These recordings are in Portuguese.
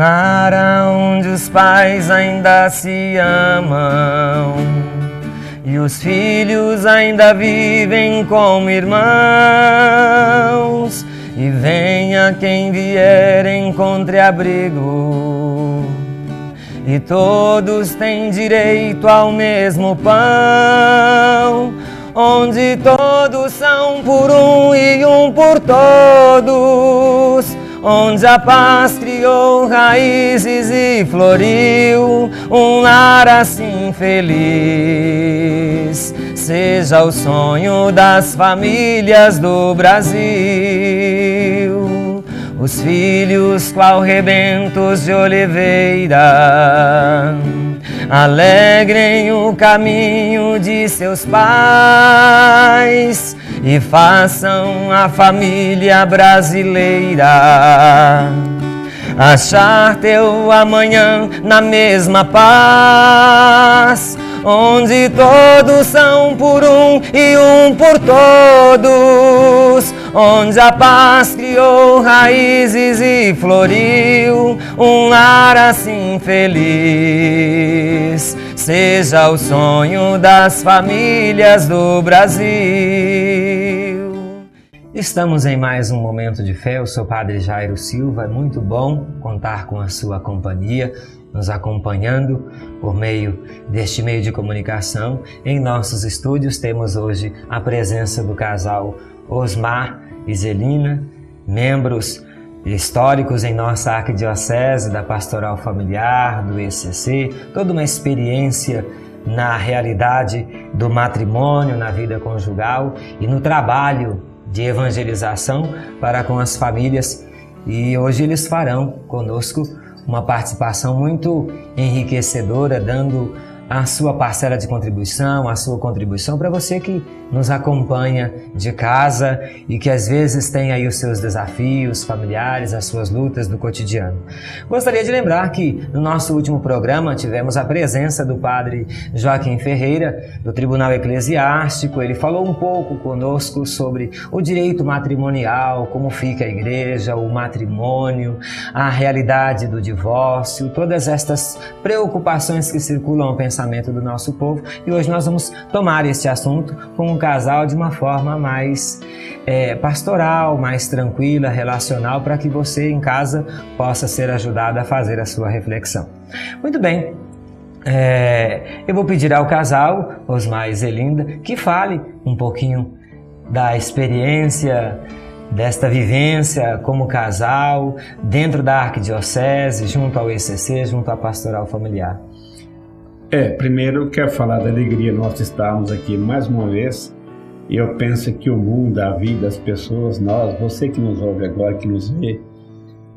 lar onde os pais ainda se amam e os filhos ainda vivem como irmãos. E venha quem vier, encontre abrigo, e todos têm direito ao mesmo pão, onde todos são por um e um por todos, onde a paz criou raízes e floriu um lar assim feliz. Seja o sonho das famílias do Brasil, os filhos qual rebentos de oliveira alegrem o caminho de seus pais e façam a família brasileira achar teu amanhã na mesma paz, onde todos são por um e um por todos, onde a paz criou raízes e floriu um lar assim feliz. Seja o sonho das famílias do Brasil. Estamos em mais um Momento de Fé. Eu sou o Padre Jairo Silva. É muito bom contar com a sua companhia, nos acompanhando por meio deste meio de comunicação. Em nossos estúdios temos hoje a presença do casal Osmar e Zelina, membros históricos em nossa arquidiocese da Pastoral Familiar, do ECC, toda uma experiência na realidade do matrimônio, na vida conjugal e no trabalho de evangelização para com as famílias. E hoje eles farão conosco uma participação muito enriquecedora, dando a sua parcela de contribuição, a sua contribuição para você que nos acompanha de casa e que às vezes tem aí os seus desafios familiares, as suas lutas do cotidiano. Gostaria de lembrar que no nosso último programa tivemos a presença do padre Joaquim Ferreira, do Tribunal Eclesiástico. Ele falou um pouco conosco sobre o direito matrimonial, como fica a igreja, o matrimônio, a realidade do divórcio, todas estas preocupações que circulam ao pensamento do nosso povo. E hoje nós vamos tomar este assunto com um casal de uma forma mais pastoral, mais tranquila, relacional, para que você em casa possa ser ajudado a fazer a sua reflexão. Muito bem, eu vou pedir ao casal, Osmar e Zelinda, que fale um pouquinho da experiência, desta vivência como casal, dentro da arquidiocese, junto ao ECC, junto à Pastoral Familiar. Primeiro eu quero falar da alegria nós estarmos aqui mais uma vez. E eu penso que o mundo, a vida, as pessoas, nós, você que nos ouve agora, que nos vê,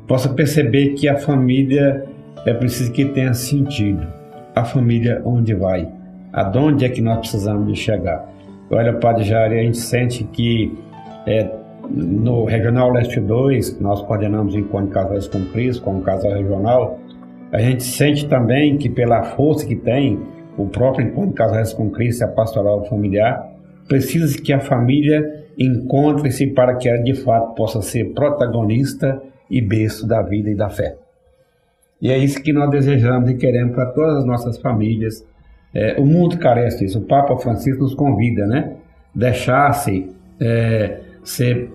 possa perceber que a família é preciso que tenha sentido. A família onde vai, aonde é que nós precisamos de chegar. Olha, Padre Jair, a gente sente que no Regional Leste 2, nós coordenamos o Encontro de Casais com Cristo, como casal regional. A gente sente também que pela força que tem o próprio Encontro de Casais com Cristo e a Pastoral Familiar, precisa que a família encontre-se para que ela de fato possa ser protagonista e berço da vida e da fé. E é isso que nós desejamos e queremos para todas as nossas famílias. O mundo carece disso. O Papa Francisco nos convida, né? Deixar-se ser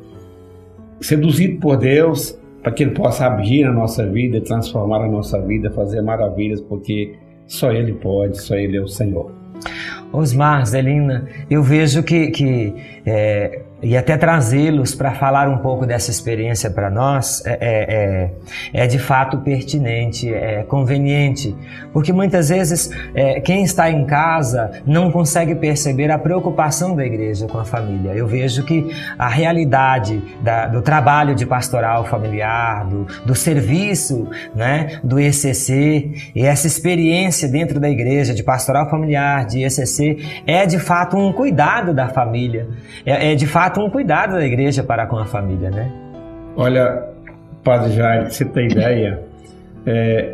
seduzido por Deus, para que Ele possa agir na nossa vida, transformar a nossa vida, fazer maravilhas, porque só Ele pode, só Ele é o Senhor. Osmar, Zelina, eu vejo que e até trazê-los para falar um pouco dessa experiência para nós é de fato pertinente, é conveniente, porque muitas vezes quem está em casa não consegue perceber a preocupação da igreja com a família. Eu vejo que a realidade do trabalho de pastoral familiar, do serviço, né, do ECC, e essa experiência dentro da igreja de pastoral familiar, de ECC, é de fato um cuidado da família, é de fato um cuidado da igreja para com a família, né? Olha, Padre Jair, você tem ideia,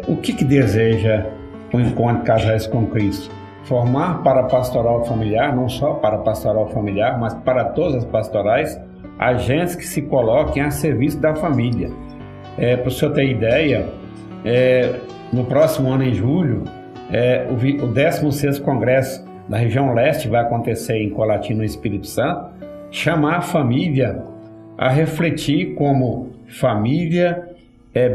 o que deseja o Encontro de Casais com Cristo? Formar para a pastoral familiar, não só para a pastoral familiar, mas para todas as pastorais, agentes que se coloquem a serviço da família. Para o senhor ter ideia, no próximo ano, em julho, o 16º Congresso da Região Leste vai acontecer em Colatina, no Espírito Santo, chamar a família a refletir como família,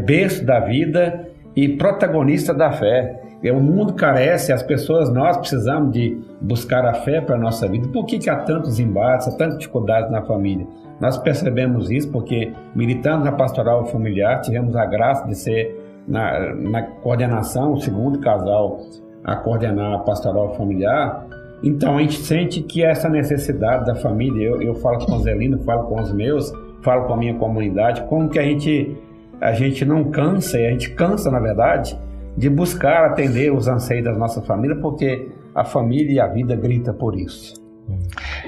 berço da vida e protagonista da fé. O mundo carece, as pessoas, nós precisamos de buscar a fé para a nossa vida. Por que há tantos embates, há tantas dificuldades na família? Nós percebemos isso porque, militando na pastoral familiar, tivemos a graça de ser, na coordenação, o segundo casal a coordenar a pastoral familiar. Então, a gente sente que essa necessidade da família, eu falo com os Zelinos, falo com os meus, falo com a minha comunidade, como que a gente não cansa, e a gente cansa, na verdade, de buscar atender os anseios da nossa família, porque a família e a vida grita por isso.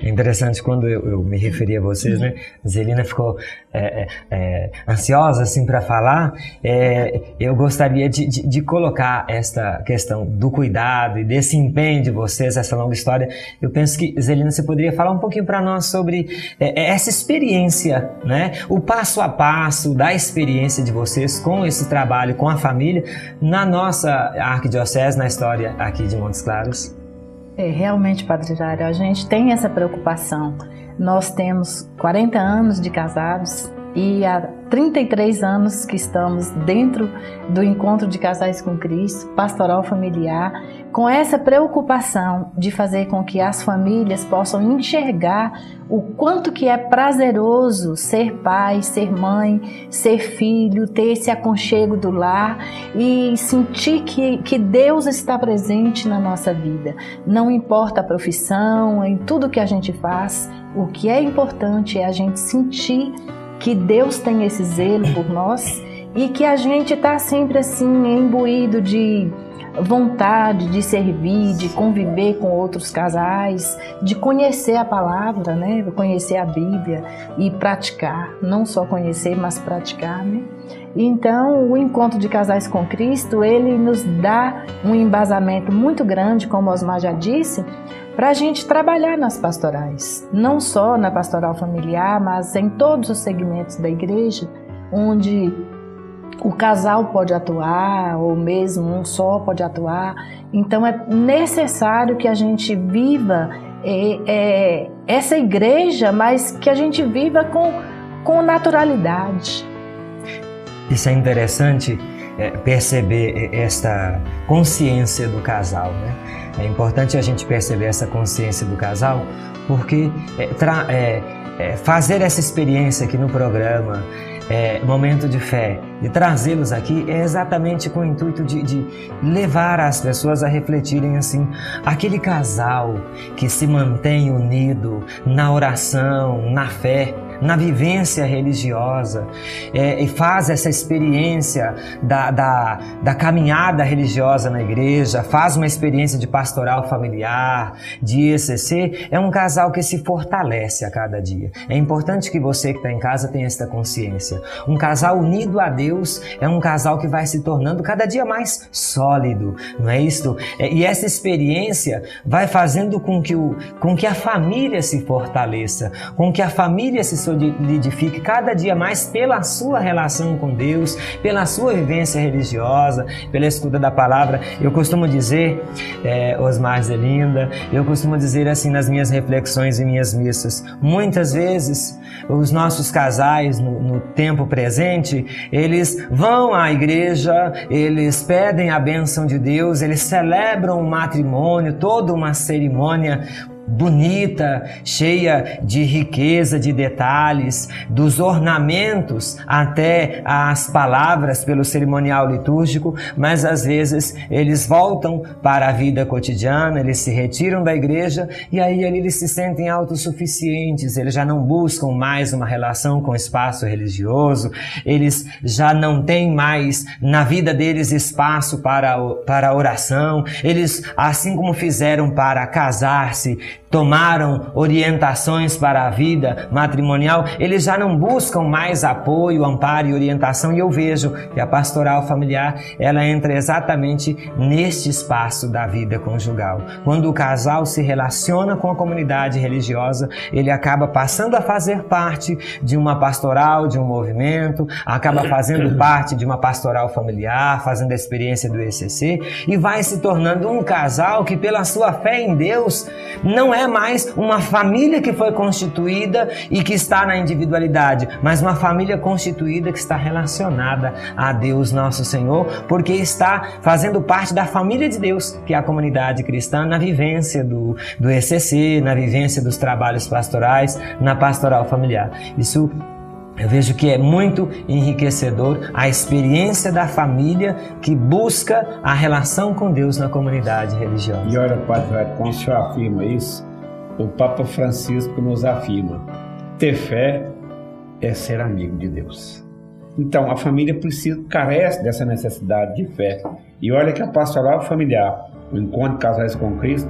É interessante, quando eu me referi a vocês, né? Zelina ficou ansiosa assim para falar. Eu gostaria de colocar esta questão do cuidado e desse empenho de vocês, essa longa história. Eu penso que, Zelina, você poderia falar um pouquinho para nós sobre essa experiência, né? O passo a passo da experiência de vocês com esse trabalho, com a família, na nossa arquidiocese, na história aqui de Montes Claros. Realmente, Padre Jairo, a gente tem essa preocupação. Nós temos 40 anos de casados e há 33 anos que estamos dentro do Encontro de Casais com Cristo, pastoral familiar, com essa preocupação de fazer com que as famílias possam enxergar o quanto que é prazeroso ser pai, ser mãe, ser filho, ter esse aconchego do lar e sentir que Deus está presente na nossa vida. Não importa a profissão, em tudo que a gente faz, o que é importante é a gente sentir que Deus tem esse zelo por nós e que a gente está sempre assim imbuído de vontade de servir, de conviver com outros casais, de conhecer a palavra, né? Conhecer a Bíblia e praticar, não só conhecer, mas praticar, né? Então, o Encontro de Casais com Cristo, ele nos dá um embasamento muito grande, como Osmar já disse, para a gente trabalhar nas pastorais, não só na pastoral familiar, mas em todos os segmentos da igreja, onde o casal pode atuar, ou mesmo um só pode atuar. Então é necessário que a gente viva essa igreja, mas que a gente viva com naturalidade. Isso é interessante, perceber esta consciência do casal, né? É importante a gente perceber essa consciência do casal, porque fazer essa experiência aqui no programa, Momento de Fé, e trazê-los aqui é exatamente com o intuito de levar as pessoas a refletirem assim, aquele casal que se mantém unido na oração, na fé, na vivência religiosa, e faz essa experiência da caminhada religiosa na igreja, faz uma experiência de pastoral familiar, de ECC, é um casal que se fortalece a cada dia. É importante que você que está em casa tenha esta consciência. Um casal unido a Deus é um casal que vai se tornando cada dia mais sólido, não é isso? E essa experiência vai fazendo com que a família se fortaleça, com que a família se solidifique cada dia mais pela sua relação com Deus, pela sua vivência religiosa, pela escuta da palavra. Eu costumo dizer, Osmar Zelinda, eu costumo dizer assim nas minhas reflexões e minhas missas, muitas vezes os nossos casais no tempo presente, eles vão à igreja, eles pedem a bênção de Deus, eles celebram o matrimônio, toda uma cerimônia bonita, cheia de riqueza, de detalhes, dos ornamentos até as palavras pelo cerimonial litúrgico, mas às vezes eles voltam para a vida cotidiana, eles se retiram da igreja e aí eles se sentem autossuficientes, eles já não buscam mais uma relação com o espaço religioso, eles já não têm mais na vida deles espaço para a oração, eles, assim como fizeram para casar-se tomaram orientações para a vida matrimonial, eles já não buscam mais apoio, amparo e orientação, e eu vejo que a pastoral familiar, ela entra exatamente neste espaço da vida conjugal. Quando o casal se relaciona com a comunidade religiosa, ele acaba passando a fazer parte de uma pastoral, de um movimento, acaba fazendo parte de uma pastoral familiar, fazendo a experiência do ECC, e vai se tornando um casal que, pela sua fé em Deus, não é mais uma família que foi constituída e que está na individualidade, mas uma família constituída que está relacionada a Deus nosso Senhor, porque está fazendo parte da família de Deus, que é a comunidade cristã, na vivência do ECC, na vivência dos trabalhos pastorais, na pastoral familiar. Isso eu vejo que é muito enriquecedor, a experiência da família que busca a relação com Deus na comunidade religiosa. E olha, Padre, quando o senhor afirma isso, o Papa Francisco nos afirma: ter fé é ser amigo de Deus. Então, a família carece dessa necessidade de fé. E olha que a pastoral familiar, o encontro de casais com Cristo,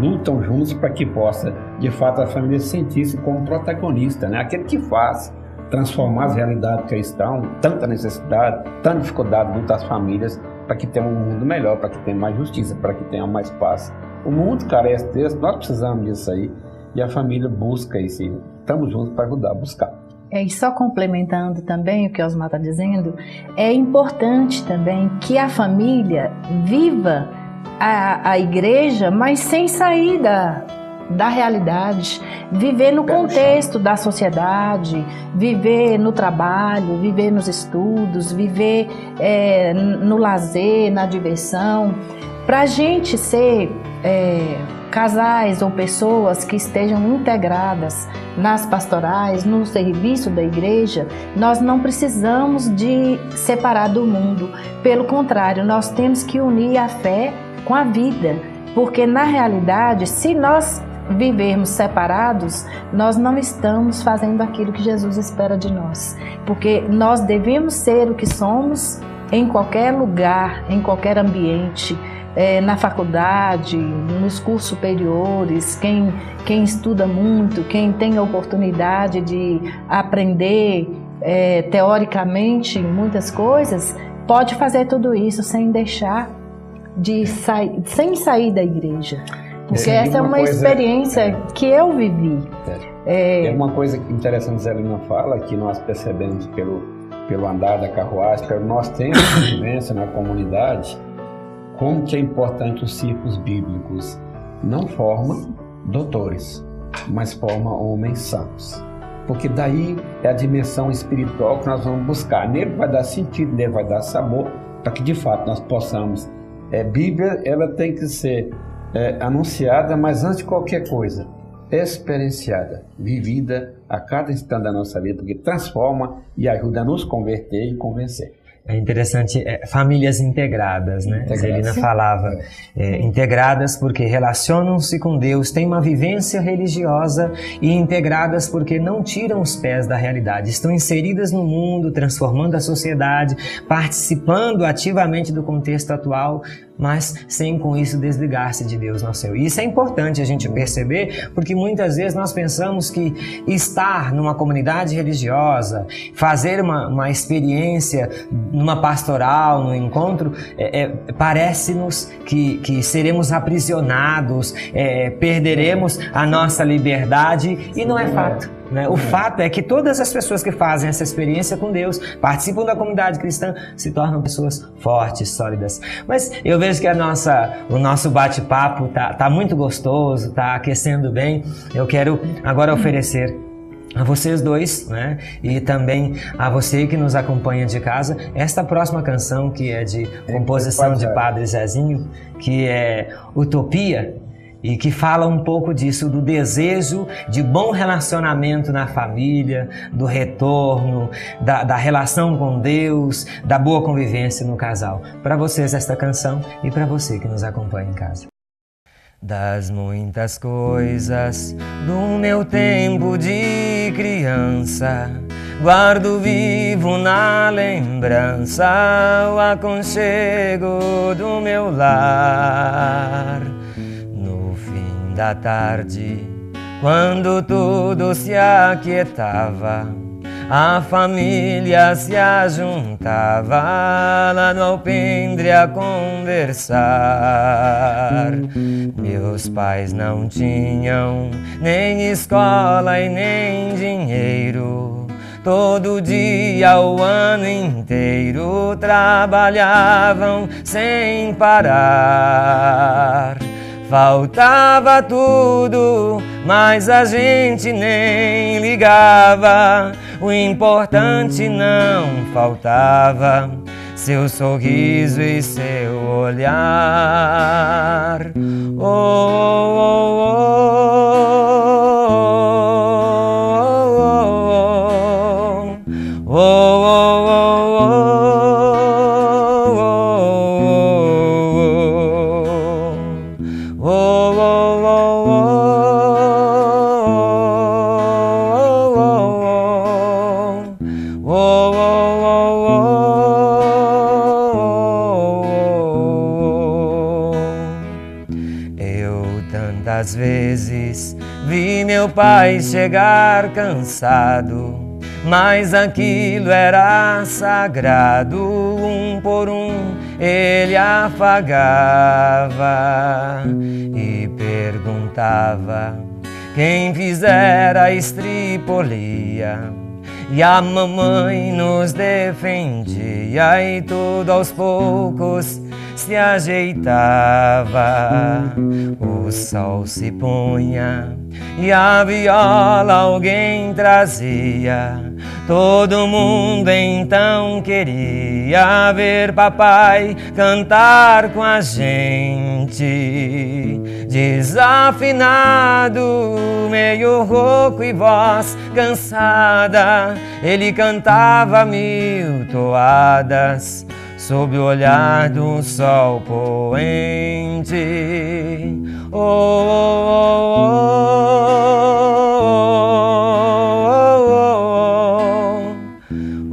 lutam juntos para que possa, de fato, a família sentir-se como protagonista, né? Aquele que faz transformar as realidades cristãs, tanta necessidade, tanta dificuldade das famílias, para que tenha um mundo melhor, para que tenha mais justiça, para que tenha mais paz. O mundo carece disso, nós precisamos disso aí, e a família busca isso, e estamos juntos para ajudar a buscar. E só complementando também o que Osmar está dizendo, é importante também que a família viva a igreja, mas sem sair da realidade, viver no contexto da sociedade, viver no trabalho, viver nos estudos, viver no lazer, na diversão, para a gente ser casais ou pessoas que estejam integradas nas pastorais, no serviço da igreja. Nós não precisamos de separar do mundo, pelo contrário, nós temos que unir a fé com a vida, porque na realidade, se nós vivermos separados, nós não estamos fazendo aquilo que Jesus espera de nós, porque nós devemos ser o que somos em qualquer lugar, em qualquer ambiente, na faculdade, nos cursos superiores, quem estuda muito, quem tem a oportunidade de aprender teoricamente muitas coisas, pode fazer tudo isso sem deixar sem sair da igreja. Porque essa é uma experiência que eu vivi. É uma coisa interessante que a Zelina fala, que nós percebemos pelo andar da carruagem, pelo nosso tempo de vivência na comunidade, como que é importante os círculos bíblicos. Não formam doutores, mas formam homens santos. Porque daí é a dimensão espiritual que nós vamos buscar. Nele vai dar sentido, nele vai dar sabor, para que de fato nós possamos. Bíblia, ela tem que ser anunciada, mas antes de qualquer coisa, experienciada, vivida a cada instante da nossa vida, porque transforma e ajuda a nos converter e convencer. É interessante, famílias integradas, né? Zelina falava, integradas porque relacionam-se com Deus, têm uma vivência religiosa, e integradas porque não tiram os pés da realidade, estão inseridas no mundo, transformando a sociedade, participando ativamente do contexto atual, mas sem com isso desligar-se de Deus nosso Senhor. E isso é importante a gente perceber, porque muitas vezes nós pensamos que estar numa comunidade religiosa, fazer uma experiência numa pastoral, num encontro, parece-nos que seremos aprisionados, perderemos a nossa liberdade, e não é fato. O fato é que todas as pessoas que fazem essa experiência com Deus, participam da comunidade cristã, se tornam pessoas fortes, sólidas. Mas eu vejo que o nosso bate-papo tá muito gostoso, tá aquecendo bem. Eu quero agora oferecer a vocês dois, né? E também a você que nos acompanha de casa, esta próxima canção, que é de composição de Padre Zezinho, que é Utopia, e que fala um pouco disso, do desejo de bom relacionamento na família, do retorno, da relação com Deus, da boa convivência no casal. Para vocês esta canção, e para você que nos acompanha em casa. Das muitas coisas do meu tempo de criança, guardo vivo na lembrança o aconchego do meu lar. da tarde, quando tudo se aquietava, a família se ajuntava lá no alpendre a conversar. Meus pais não tinham nem escola e nem dinheiro. Todo dia, o ano inteiro, trabalhavam sem parar. Faltava tudo, mas a gente nem ligava. O importante não faltava, seu sorriso e seu olhar. Oh, oh, oh, oh, Tantas vezes vi meu pai chegar cansado, mas aquilo era sagrado. Um por um ele afagava e perguntava quem fizera a estripolia. E a mamãe nos defendia e tudo aos poucos se ajeitava. O sol se punha e a viola alguém trazia. Todo mundo então queria ver papai cantar com a gente. Desafinado, meio rouco e voz cansada, ele cantava 1000 toadas sob o olhar do sol poente. Oh, oh,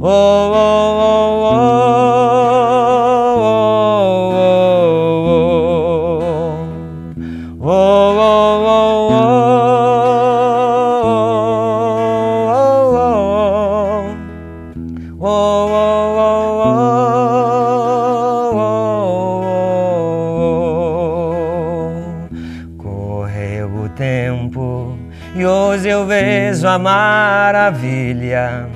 oh, oh, e hoje eu vejo a maravilha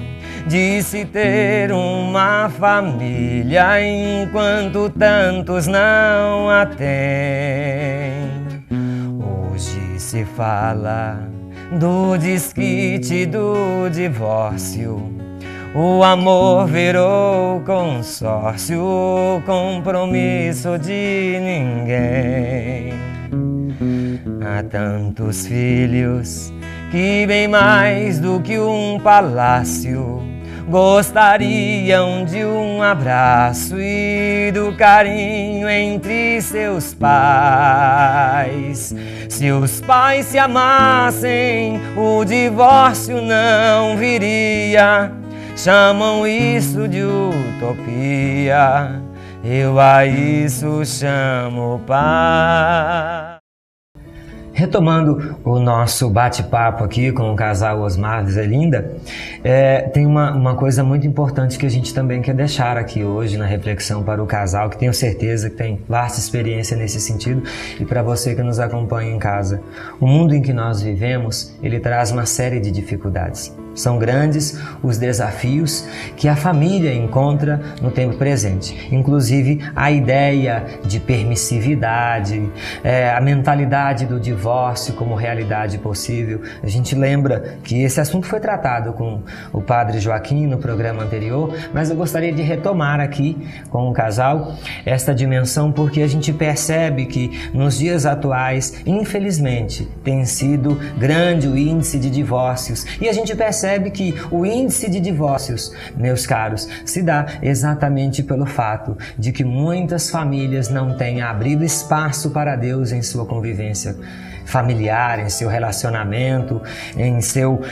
de se ter uma família, enquanto tantos não a têm. Hoje se fala do desquite, do divórcio. O amor virou consórcio, o compromisso de ninguém. Há tantos filhos que, bem mais do que um palácio, gostariam de um abraço e do carinho entre seus pais. Se os pais se amassem, o divórcio não viria. Chamam isso de utopia, eu a isso chamo paz. Retomando o nosso bate-papo aqui com o casal Osmar e Zelinda, tem uma coisa muito importante que a gente também quer deixar aqui hoje na reflexão para o casal, que tenho certeza que tem vasta experiência nesse sentido, e para você que nos acompanha em casa. O mundo em que nós vivemos, ele traz uma série de dificuldades. São grandes os desafios que a família encontra no tempo presente. Inclusive a ideia de permissividade, a mentalidade do divórcio como realidade possível. A gente lembra que esse assunto foi tratado com o padre Joaquim no programa anterior, mas eu gostaria de retomar aqui com o casal esta dimensão, porque a gente percebe que nos dias atuais, infelizmente, tem sido grande o índice de divórcios, e a gente percebe que o índice de divórcios, meus caros, se dá exatamente pelo fato de que muitas famílias não têm abrido espaço para Deus em sua convivência familiar, em seu relacionamento, em seu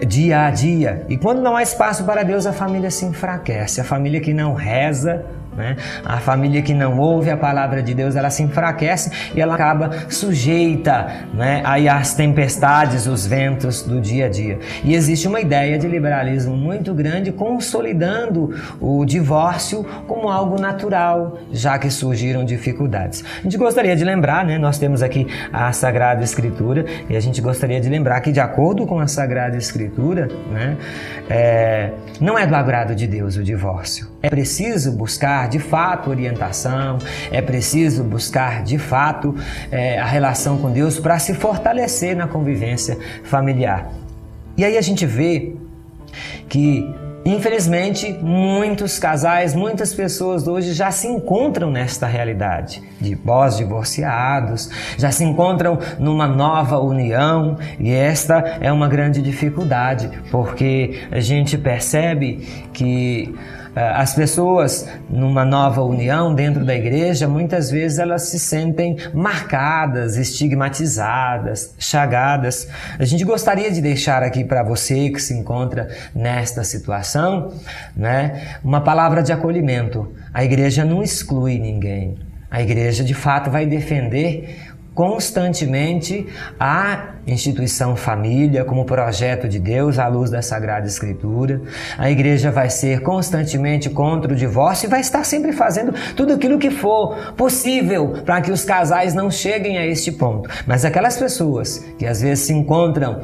dia a dia. E quando não há espaço para Deus, a família se enfraquece. A família que não reza né? A família que não ouve a palavra de Deus, ela se enfraquece e ela acaba sujeita, né, aí às tempestades, os ventos do dia a dia. E existe uma ideia de liberalismo muito grande consolidando o divórcio como algo natural, já que surgiram dificuldades. A gente gostaria de lembrar, né, nós temos aqui a Sagrada Escritura e a gente gostaria de lembrar que, de acordo com a Sagrada Escritura, né, não é do agrado de Deus o divórcio. É preciso buscar de fato orientação, é preciso buscar de fato a relação com Deus para se fortalecer na convivência familiar. E aí a gente vê que, infelizmente, muitos casais, muitas pessoas hoje já se encontram nesta realidade de pós-divorciados, já se encontram numa nova união, e esta é uma grande dificuldade, porque a gente percebe que as pessoas numa nova união dentro da igreja, muitas vezes elas se sentem marcadas, estigmatizadas, chagadas. A gente gostaria de deixar aqui para você que se encontra nesta situação, né, uma palavra de acolhimento. A igreja não exclui ninguém. A igreja de fato vai defender constantemente a instituição família como projeto de Deus à luz da Sagrada Escritura. A igreja vai ser constantemente contra o divórcio e vai estar sempre fazendo tudo aquilo que for possível para que os casais não cheguem a este ponto. Mas aquelas pessoas que às vezes se encontram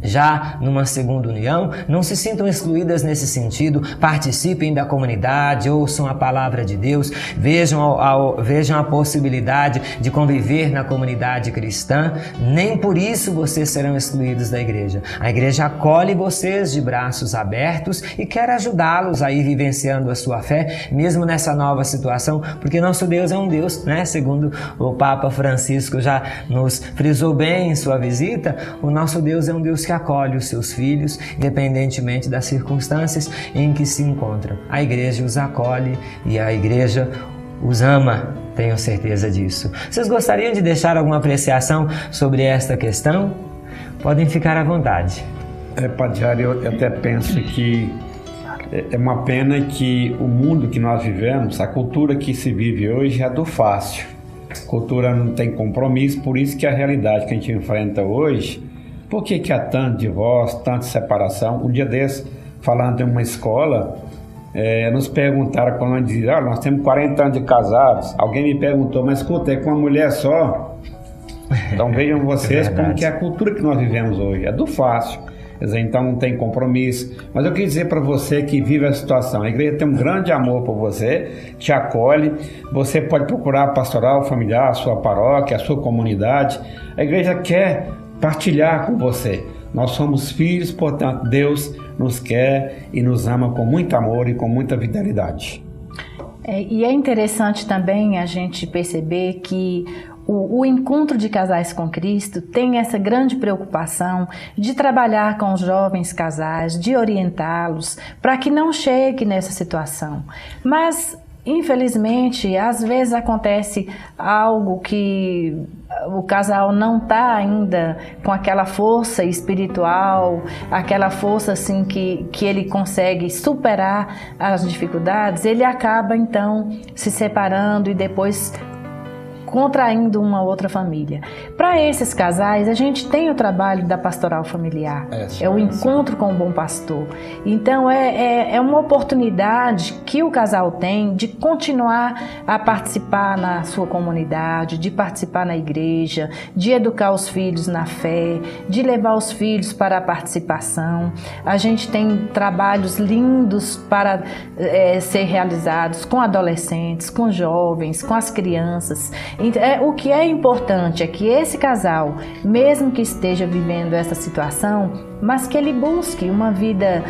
já numa segunda união, não se sintam excluídas nesse sentido, participem da comunidade, ouçam a palavra de Deus, vejam a possibilidade de conviver na comunidade cristã. Nem por isso vocês serão excluídos da igreja. A igreja acolhe vocês de braços abertos e quer ajudá-los a ir vivenciando a sua fé, mesmo nessa nova situação, porque nosso Deus é um Deus, né? Segundo o Papa Francisco já nos frisou bem em sua visita, o nosso Deus é um Deus que acolhe os seus filhos, independentemente das circunstâncias em que se encontram. A igreja os acolhe e a igreja os ama, tenho certeza disso. Vocês gostariam de deixar alguma apreciação sobre esta questão? Podem ficar à vontade. Padre Jair, eu até penso que é uma pena que o mundo que nós vivemos, a cultura que se vive hoje é do fácil. A cultura não tem compromisso, por isso que a realidade que a gente enfrenta hoje. Por que há tanto divórcio, tanta separação? Um dia desse, falando em uma escola, nos perguntaram, quando a gente dizia, nós temos 40 anos de casados. Alguém me perguntou, mas escuta, é com uma mulher só? Então vejam vocês como que é a cultura que nós vivemos hoje. É do fácil. Quer dizer, então não tem compromisso. Mas eu queria dizer para você que vive a situação. A igreja tem um grande amor por você, te acolhe. Você pode procurar a pastoral familiar, a sua paróquia, a sua comunidade. A igreja quer partilhar com você. Nós somos filhos, portanto, Deus nos quer e nos ama com muito amor e com muita vitalidade. E é interessante também a gente perceber que o encontro de casais com Cristo tem essa grande preocupação de trabalhar com os jovens casais, de orientá-los para que não chegue nessa situação. Mas, infelizmente, às vezes acontece algo que o casal não está ainda com aquela força espiritual, aquela força assim que ele consegue superar as dificuldades, ele acaba então se separando e depois contraindo uma outra família. Para esses casais, a gente tem o trabalho da pastoral familiar, é o encontro com o bom pastor. Então, é uma oportunidade que o casal tem de continuar a participar na sua comunidade, de participar na igreja, de educar os filhos na fé, de levar os filhos para a participação. A gente tem trabalhos lindos para ser realizados com adolescentes, com jovens, com as crianças. O que é importante é que esse casal, mesmo que esteja vivendo essa situação, mas que ele busque uma vida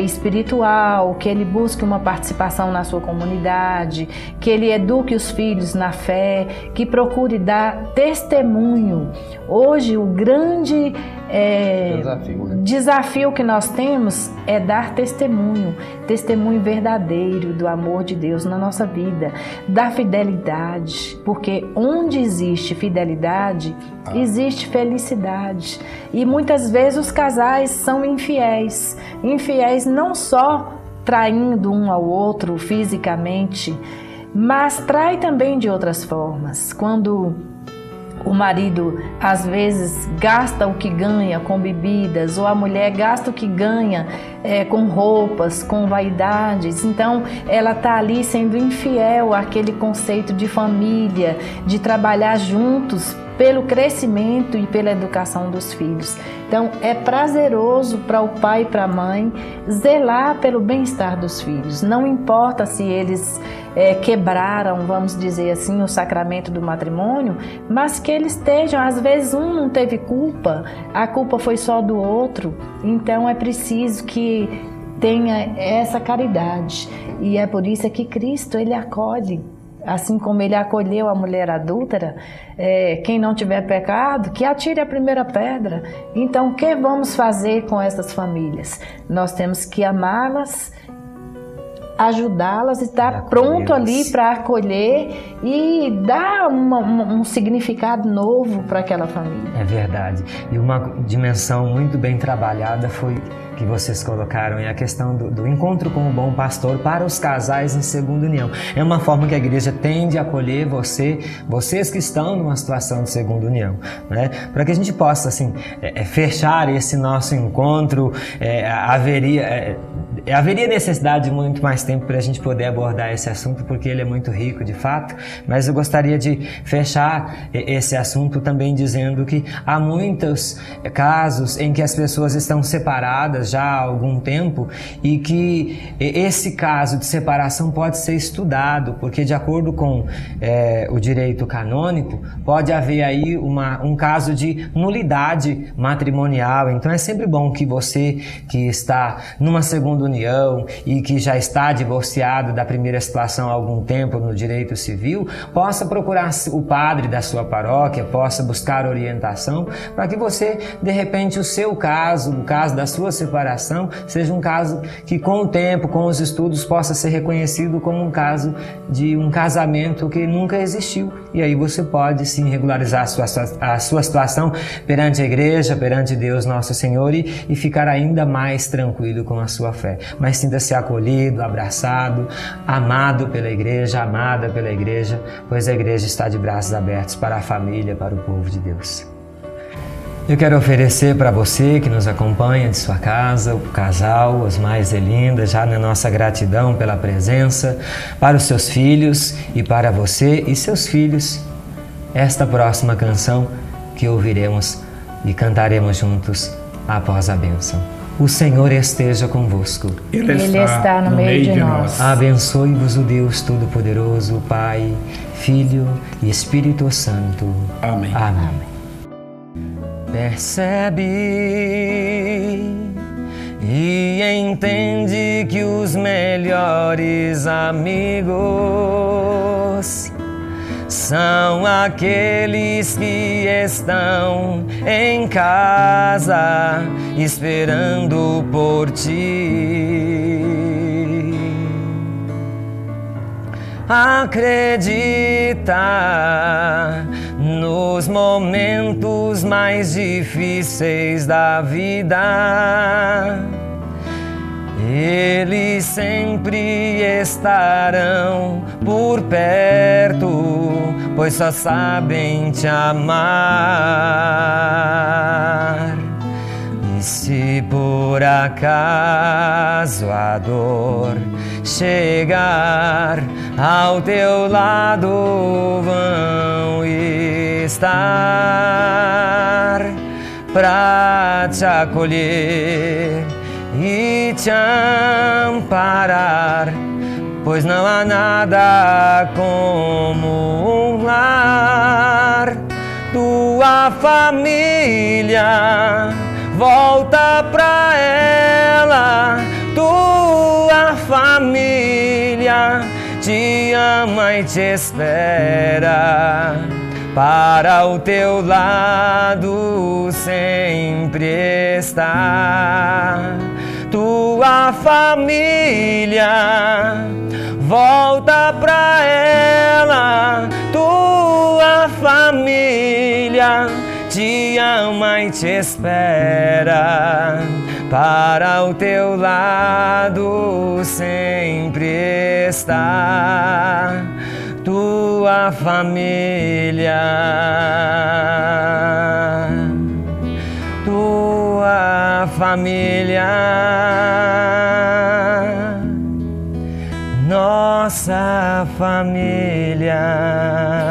espiritual, que ele busque uma participação na sua comunidade, que ele eduque os filhos na fé, que procure dar testemunho. Hoje, o grande desafio que nós temos é dar testemunho verdadeiro do amor de Deus na nossa vida, da fidelidade, porque onde existe fidelidade, existe felicidade. E muitas vezes os casais são infiéis não só traindo um ao outro fisicamente, mas trai também de outras formas. Quando o marido às vezes gasta o que ganha com bebidas, ou a mulher gasta o que ganha com roupas, com vaidades, então ela está ali sendo infiel àquele conceito de família, de trabalhar juntos pelo crescimento e pela educação dos filhos. Então é prazeroso para o pai e para a mãe zelar pelo bem-estar dos filhos. Não importa se eles quebraram, vamos dizer assim, o sacramento do matrimônio, mas que eles estejam, às vezes um não teve culpa, a culpa foi só do outro, então é preciso que tenha essa caridade. E é por isso que Cristo, ele acolhe. Assim como ele acolheu a mulher adúltera, quem não tiver pecado, que atire a primeira pedra. Então, o que vamos fazer com essas famílias? Nós temos que amá-las, ajudá-las e estar pronto ali para acolher e dar um significado novo para aquela família. É verdade. E uma dimensão muito bem trabalhada foi que vocês colocaram, é a questão do encontro com o bom pastor para os casais em segunda união. É uma forma que a igreja tende a acolher vocês que estão numa situação de segunda união, né? Para que a gente possa assim fechar esse nosso encontro, haveria necessidade de muito mais tempo para a gente poder abordar esse assunto, porque ele é muito rico de fato, mas eu gostaria de fechar esse assunto também dizendo que há muitos casos em que as pessoas estão separadas já há algum tempo e que esse caso de separação pode ser estudado, porque de acordo com o direito canônico pode haver aí um caso de nulidade matrimonial. Então é sempre bom que você que está numa segunda união e que já está divorciado da primeira situação há algum tempo no direito civil, possa procurar o padre da sua paróquia, possa buscar orientação para que você, de repente, o seu caso, o caso da sua separação, seja um caso que com o tempo, com os estudos, possa ser reconhecido como um caso de um casamento que nunca existiu. E aí você pode sim regularizar a sua situação perante a igreja, perante Deus Nosso Senhor e ficar ainda mais tranquilo com a sua fé. Mas sinta-se acolhido, abraçado, amado pela igreja, amada pela igreja, pois a igreja está de braços abertos para a família, para o povo de Deus. Eu quero oferecer para você que nos acompanha de sua casa, o casal, as mais lindas, já na nossa gratidão pela presença, para os seus filhos e para você e seus filhos, esta próxima canção que ouviremos e cantaremos juntos após a bênção. O Senhor esteja convosco. Ele está no meio de nós. Abençoe-vos o Deus Todo-Poderoso, Pai, Filho e Espírito Santo. Amém. Amém. Percebe e entende que os melhores amigos são aqueles que estão em casa esperando por ti. Acredita nos momentos mais difíceis da vida. Eles sempre estarão por perto, pois só sabem te amar. E se por acaso a dor chegar ao teu lado, vão estar pra te acolher e te amparar, pois não há nada como um lar. Tua família, volta pra ela. Tua família te ama e te espera, para o teu lado sempre está. Tua família, volta pra ela. Tua família te ama e te espera, para o teu lado sempre está. tua família, tua família, nossa família.